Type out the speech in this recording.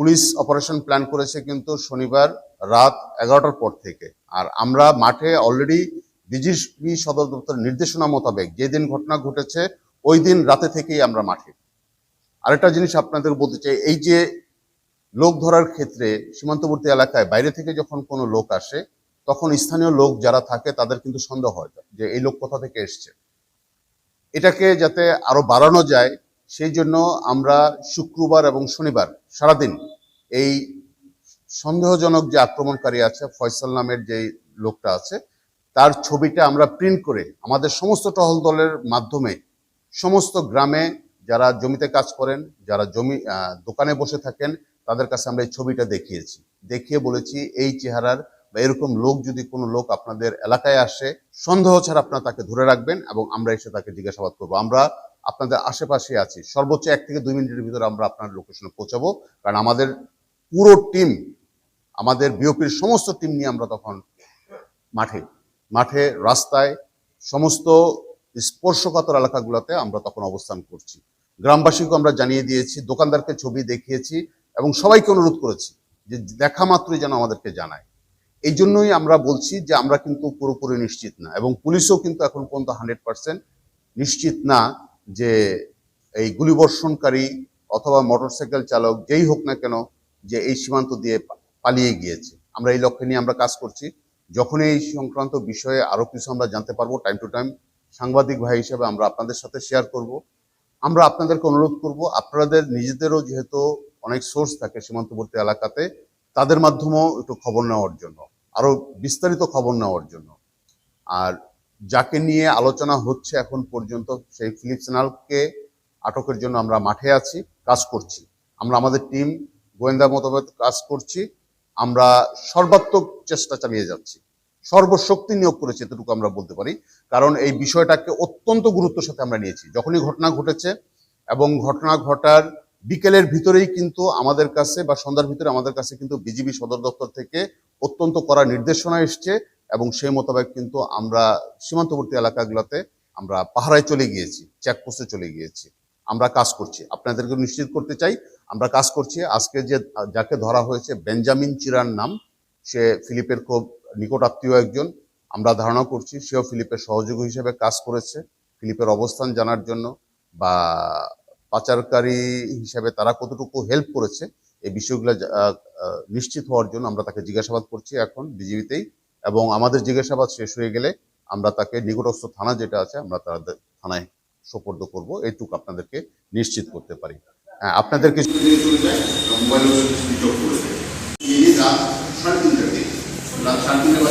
Police operation plan করেছে কিন্তু শনিবার রাত 11টার পর থেকে। আর আমরা মাঠে অলরেডি বিজিবি সদর দপ্তরের নির্দেশনা মোতাবেক যেদিন ঘটনা ঘটেছে ওই দিন রাতে থেকেই আমরা মাঠে। আরেকটা জিনিস আপনাদের বলতে চাই, এই যে লোক ধরার ক্ষেত্রে সীমান্তবর্তী এলাকায় বাইরে থেকে যখন কোনো লোক আসে তখন স্থানীয় লোক যারা থাকে তাদের কিন্তু সন্দেহ হয় যে এই লোক কোথা থেকে এসছে। এটাকে যাতে আরো বাড়ানো যায় সেই জন্য আমরা শুক্রবার এবং শনিবার সারাদিন এই সন্দেহজনক যে আক্রমণকারী আছে ফয়সাল নামের যে লোকটা আছে তার ছবিটা আমরা প্রিন্ট করে আমাদের সমস্ত টহল দলের মাধ্যমে সমস্ত গ্রামে যারা জমিতে কাজ করেন, যারা দোকানে বসে থাকেন তাদের কাছে আমরা এই ছবিটা দেখিয়েছি। দেখিয়ে বলেছি এই চেহারার বা এরকম লোক যদি কোনো লোক আপনাদের এলাকায় আসে সন্দেহ ছাড়া আপনারা তাকে ধরে রাখবেন এবং আমরা এসে তাকে জিজ্ঞাসাবাদ করবো। আমরা আপনাদের আশেপাশে আছি, সর্বোচ্চ 1 থেকে 2 মিনিটের ভিতরে আমরা আপনার লোকেশনে পৌঁছাবো। কারণ আমাদের পুরো টিম, আমাদের বিওপির সমস্ত টিম নিয়ে আমরা তখন মাঠে রাস্তায় সমস্ত স্পর্শকাতর এলাকাগুলোতে আমরা তখন অবস্থান করছি। গ্রামবাসীকে আমরা জানিয়ে দিয়েছি, দোকানদারকে ছবি দেখিয়েছি এবং সবাইকে অনুরোধ করেছি যে দেখা মাত্রই যেন আমাদেরকে জানায়। এই জন্যই আমরা বলছি যে আমরা কিন্তু পুরোপুরি নিশ্চিত না এবং পুলিশও কিন্তু এখন পর্যন্ত 100% নিশ্চিত না যে এই গুলিবর্ষণকারী অথবা মোটরসাইকেল চালক যেই হোক না কেন যে এই সীমান্ত দিয়ে পালিয়ে গিয়েছে। আমরা এই লক্ষ্যে নিয়ে আমরা কাজ করছি। যখন এই সংক্রান্ত বিষয়ে আরো কিছু আমরা জানতে পারবো টাইম টু টাইম সাংবাদিক ভাই হিসেবে আমরা আপনাদের সাথে শেয়ার করব। আমরা আপনাদেরকে অনুরোধ করব আপনাদের নিজেদেরও যেহেতু অনেক সোর্স থাকে সীমান্তবর্তী এলাকাতে তাদের মাধ্যমেও একটু খবর নেওয়ার জন্য, আরো বিস্তারিত খবর নেওয়ার জন্য। আর যাকে নিয়ে আলোচনা হচ্ছে এখন পর্যন্ত সেই ফিলিপ সেনালকে আটকের জন্য আমরা মাঠে আছি, কাজ করছি। আমরা আমাদের টিম গোয়েন্দা মোতাবেক কাজ করছি। আমরা সর্বাত্মক চেষ্টা চালিয়ে যাচ্ছি, সর্বশক্তি নিয়োগ করেছি এতটুকু আমরা বলতে পারি। কারণ এই বিষয়টাকে অত্যন্ত গুরুত্বের সাথে আমরা নিয়েছি। যখনই ঘটনা ঘটেছে এবং ঘটনা ঘটার বিকেলের ভিতরেই কিন্তু আমাদের কাছে বা সন্ধ্যার ভিতরে আমাদের কাছে কিন্তু বিজিবি সদর দপ্তর থেকে অত্যন্ত কড়া নির্দেশনা এসছে এবং সেই মোতাবেক কিন্তু আমরা সীমান্তবর্তী এলাকাগুলোতে আমরা পাহারায় চলে গিয়েছি, চেকপোস্টে চলে গিয়েছি। আমরা কাজ করছি, আপনাদেরকে নিশ্চিত করতে চাই আমরা কাজ করছি। আজকে যাকে ধরা হয়েছে বেঞ্জামিন চিরার নাম, সে ফিলিপের খুব নিকট আত্মীয় একজন। আমরা ধারণা করছি সেও ফিলিপের সহযোগী হিসেবে কাজ করেছে ফিলিপের অবস্থান জানার জন্য বা পাচারকারী হিসেবে তারা কতটুকু হেল্প করেছে এই বিষয়গুলো নিশ্চিত হওয়ার জন্য আমরা তাকে জিজ্ঞাসাবাদ করছি এখন বিজিবিতেই। এবং আমাদের জিজ্ঞাসাবাদ শেষ হয়ে গেলে আমরা তাকে নিকটস্থ থানা যেটা আছে আমরা তাদের থানায় সোপর্দ করব, এইটুকু আপনাদেরকে নিশ্চিত করতে পারি। আপনাদেরকে রাত 3:30